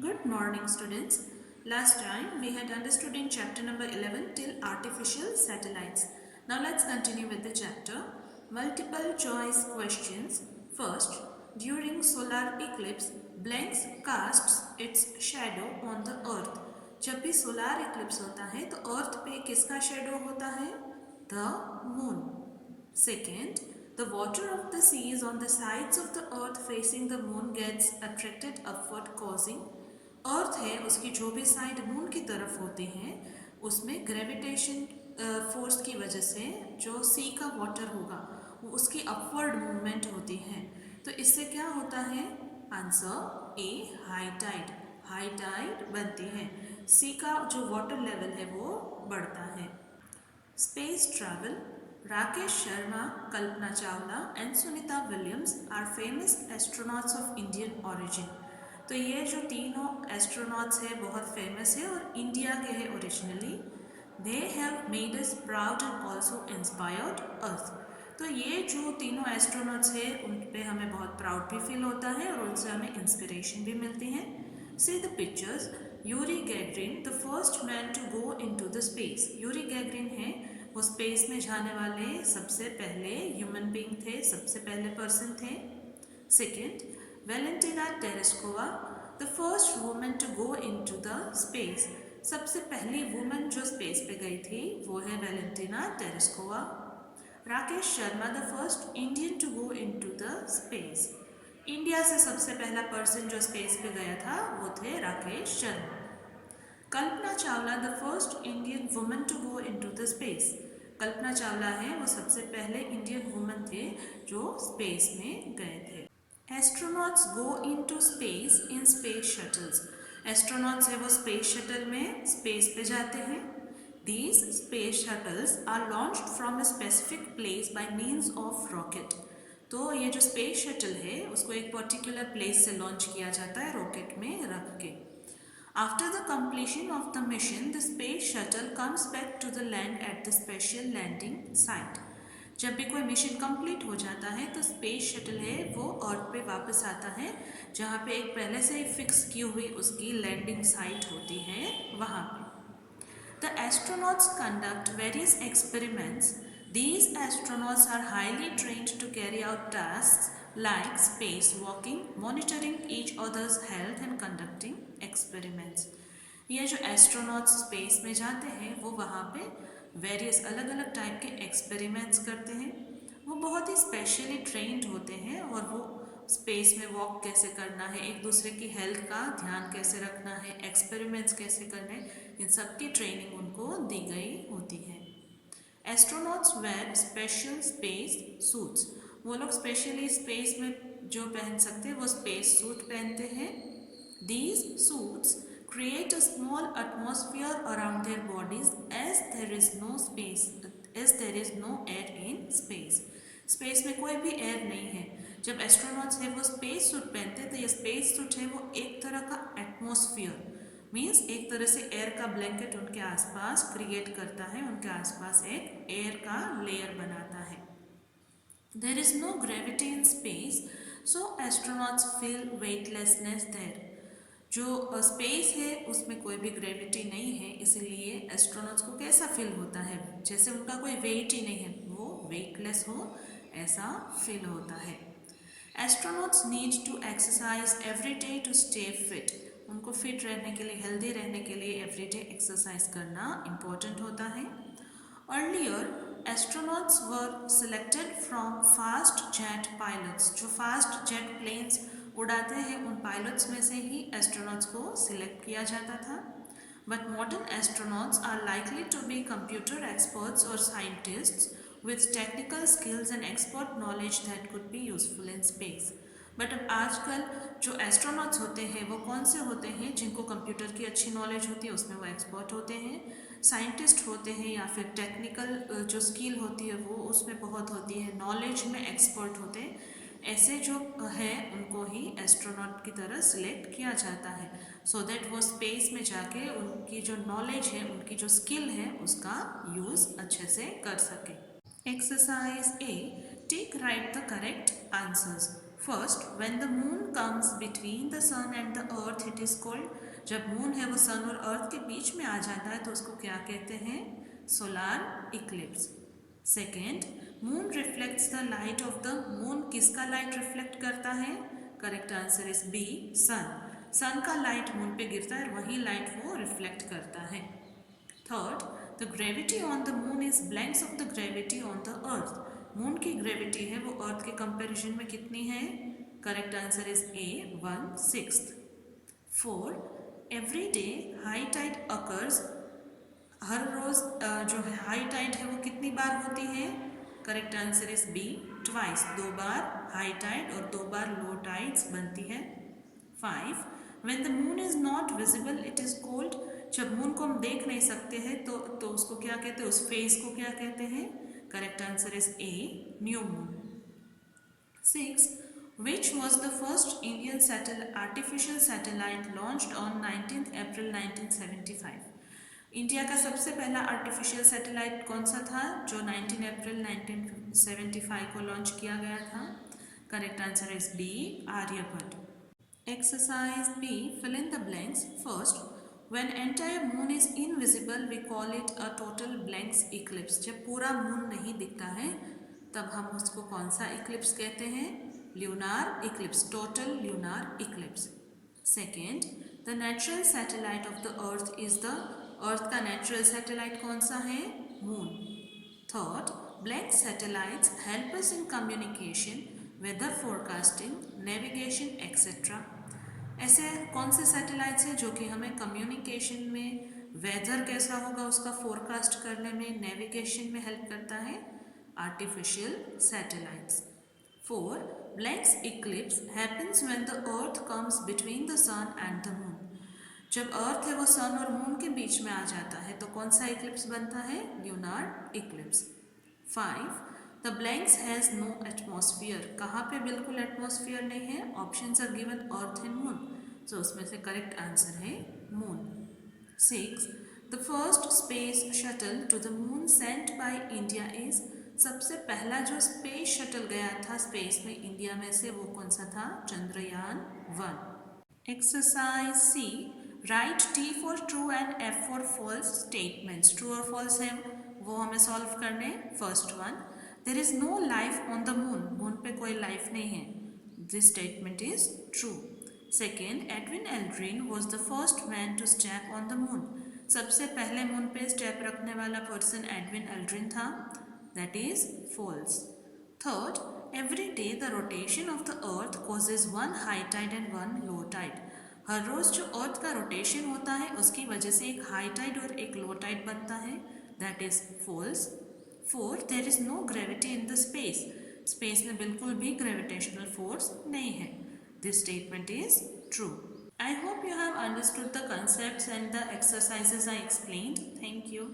Good morning, students. Last time we had understood in chapter number 11 till artificial satellites. Now let's continue with the chapter. Multiple choice questions. First, during solar eclipse, blanks casts its shadow on the earth. जब भी solar Eclipse होता है तो अर्थ पे किसका shadow होता है? The moon. Second, the water of the seas on the sides of the earth facing the moon gets attracted upward causing अर्थ है उसकी जो भी साइड मून की तरफ होती हैं उसमें ग्रेविटेशन फोर्स की वजह से जो सी का वाटर होगा वो उसकी अपवर्ड मूवमेंट होती है तो इससे क्या होता है आंसर ए हाई टाइड बनती है सी का जो वाटर लेवल है वो बढ़ता है space travel Rakesh Sharma Kalpana Chawla and Sunita Williams are famous astronauts of Indian origin तो ये जो तीनों एस्ट्रोनॉट्स हैं बहुत फेमस है और इंडिया के हैं originally they have made us proud and also inspired us तो ये जो तीनों एस्ट्रोनॉट्स हैं उन पे हमें बहुत प्राउड भी फील होता है और उनसे हमें इंस्पिरेशन भी मिलती है see the pictures Yuri Gagarin the first man to go into the space Yuri Gagarin है वो स्पेस में जाने वाले सबसे पहले ह्यूमन बीइंग थे सबसे पहले पर्सन थे second Valentina Tereshkova the first woman to go into the space सबसे पहली वुमन जो स्पेस पे गई थी वो है Valentina Tereshkova Rakesh Sharma the first Indian to go into the space India से सबसे पहला पर्सन जो स्पेस पे गया था वो थे Rakesh Sharma Kalpana Chawla the first Indian woman to go into the space Kalpana Chawla है वो सबसे पहले इंडियन वुमन थे जो स्पेस में गए थे astronauts go into space in space shuttles astronauts है वो स्पेस शटल में स्पेस पे जाते हैं these space shuttles are launched from a specific place by means of rocket तो ये जो स्पेस शटल है उसको एक पर्टिकुलर प्लेस से लॉन्च किया जाता है रॉकेट में रख के After the completion of the mission, the space shuttle comes back to the land at the special landing site. जब भी कोई मिशन कंप्लीट हो जाता है तो स्पेस शटल है वो अर्थ पे वापस आता है जहाँ पे एक पहले से ही फिक्स की हुई उसकी लैंडिंग साइट होती है वहाँ पे the astronauts conduct various experiments These astronauts are highly trained to carry out tasks like spacewalking, monitoring each other's health and conducting experiments. ये जो एस्ट्रोनॉट्स स्पेस में जाते हैं वो वहाँ पे वेरियस अलग अलग टाइप के एक्सपेरिमेंट्स करते हैं वो बहुत ही स्पेशली ट्रेंड होते हैं और वो स्पेस में वॉक कैसे करना है एक दूसरे की हेल्थ का ध्यान कैसे रखना है एक्सपेरिमेंट्स कैसे करने इन सब की ट्रेनिंग उनको दी गई होती है astronauts wear special space suits वो लोग स्पेशली स्पेस में जो पहन सकते हैं वो स्पेस सूट पहनते हैं these suits create a small atmosphere around their bodies as there is no air in space space में कोई भी एयर नहीं है जब एस्ट्रोनॉट्स है वो स्पेस सूट पहनते हैं तो ये स्पेस सूट है वो एक तरह का एटमॉस्फेयर मीन्स एक तरह से एयर का ब्लैंकेट उनके आसपास क्रिएट करता है उनके आसपास एक एयर का लेयर बनाता है there is no gravity in space so astronauts feel weightlessness there जो स्पेस है उसमें कोई भी ग्रेविटी नहीं है इसलिए एस्ट्रोनॉट्स को कैसा फील होता है जैसे उनका कोई वेट ही नहीं है वो वेटलेस हो ऐसा फील होता है astronauts need to exercise every day to stay fit उनको फिट रहने के लिए हेल्दी रहने के लिए एवरीडे एक्सरसाइज करना इम्पोर्टेंट होता है earlier astronauts were selected from fast jet pilots जो फास्ट जेट प्लेन्स उड़ाते हैं उन पायलट्स में से ही एस्ट्रोनॉट्स को सिलेक्ट किया जाता था but modern astronauts are likely to be computer experts और scientists with technical skills and expert knowledge that could be useful in space. But अब आजकल जो एस्ट्रोनॉट्स होते हैं वो कौन से होते हैं जिनको कंप्यूटर की अच्छी नॉलेज होती है उसमें वो एक्सपर्ट होते हैं साइंटिस्ट होते हैं या फिर टेक्निकल जो स्किल होती है वो उसमें बहुत होती है नॉलेज में एक्सपर्ट होते हैं ऐसे जो है उनको ही एस्ट्रोनॉट की तरह सिलेक्ट किया जाता है सो दैट वो स्पेस में जाके उनकी जो नॉलेज है उनकी जो स्किल है उसका यूज़ अच्छे से कर सके Exercise A. Take right the correct answers. First, when the moon comes between the sun and the earth it is called, जब मून है वो सन और अर्थ के बीच में आ जाता है तो उसको क्या कहते हैं? Solar Eclipse. Second, moon reflects the light of the moon, किसका लाइट रिफ्लेक्ट करता है? करेक्ट आंसर इज बी, सन। सन का लाइट मून पे गिरता है और वही लाइट वो रिफ्लेक्ट करता है। Third, the gravity on the moon is blanks of the gravity on the earth, moon की ग्रेविटी है वो अर्थ के कंपैरिजन में कितनी है? Correct answer is A, 1/6। Four, every day high tide occurs, हर रोज जो है हाई टाइड है वो कितनी बार होती है? Correct answer is B, twice, 2 बार हाई टाइड और 2 बार लो टाइड्स बनती है। 5, when the moon is not visible it is called, जब मून को हम देख नहीं सकते हैं तो उसको क्या कहते हैं? उस फेज को क्या कहते हैं? Correct answer is A, new moon. 6, which was the first Indian artificial satellite launched on 19th April 1975? India का सबसे पहला आर्टिफिशियल सैटेलाइट कौन सा था जो 19 अप्रैल 1975 को लॉन्च किया गया था? Correct answer is B, Aryabhata. Exercise B, fill in the blanks. First, when entire moon is invisible we call it a total blanks eclipse. जब पूरा मून नहीं दिखता है तब हम उसको कौन सा इक्लिप्स कहते हैं? Lunar eclipse, total lunar eclipse. Second, the natural satellite of the earth is the, earth का नेचुरल सैटेलाइट कौन सा है? Moon. Third, blank satellites help us in communication, weather forecasting, navigation etcetera. ऐसे कौन से सैटेलाइट्स हैं जो कि हमें कम्युनिकेशन में, वेदर कैसा होगा उसका फोरकास्ट करने में, नेविगेशन में हेल्प करता है? Artificial satellites. 4, blanks eclipse happens when the earth comes between the sun and the moon, जब अर्थ है वो सन और मून के बीच में आ जाता है तो कौन सा इक्लिप्स बनता है? Lunar eclipse. 5, the blanks has no atmosphere, कहाँ पे बिल्कुल एटमॉस्फियर नहीं है? Options are given earth and moon, so उसमें से करेक्ट आंसर है moon. 6, the first space shuttle to the moon sent by India is, सबसे पहला जो स्पेस शटल गया था स्पेस में इंडिया में से वो कौन सा था? Chandrayaan 1। Exercise C, write T for true and F for false statements, true और फॉल्स है वो हमें सॉल्व करने। First one, there is no life on the moon, moon पे कोई लाइफ नहीं है, this statement is true. Second, Edwin Aldrin was the first man to step on the moon, सबसे पहले मून पे स्टेप रखने वाला पर्सन एडविन एल्ड्रिन था, that is false. Third, every day the rotation of the earth causes one high tide and one low tide. हर रोज जो अर्थ का rotation होता है उसकी वजह से एक हाई टाइड और एक लो टाइड बनता है, that is false. Fourth, there is no gravity in the space, space में बिल्कुल भी ग्रेविटेशनल फोर्स नहीं है, this statement is true. I hope you have understood the concepts and the exercises I explained. Thank you.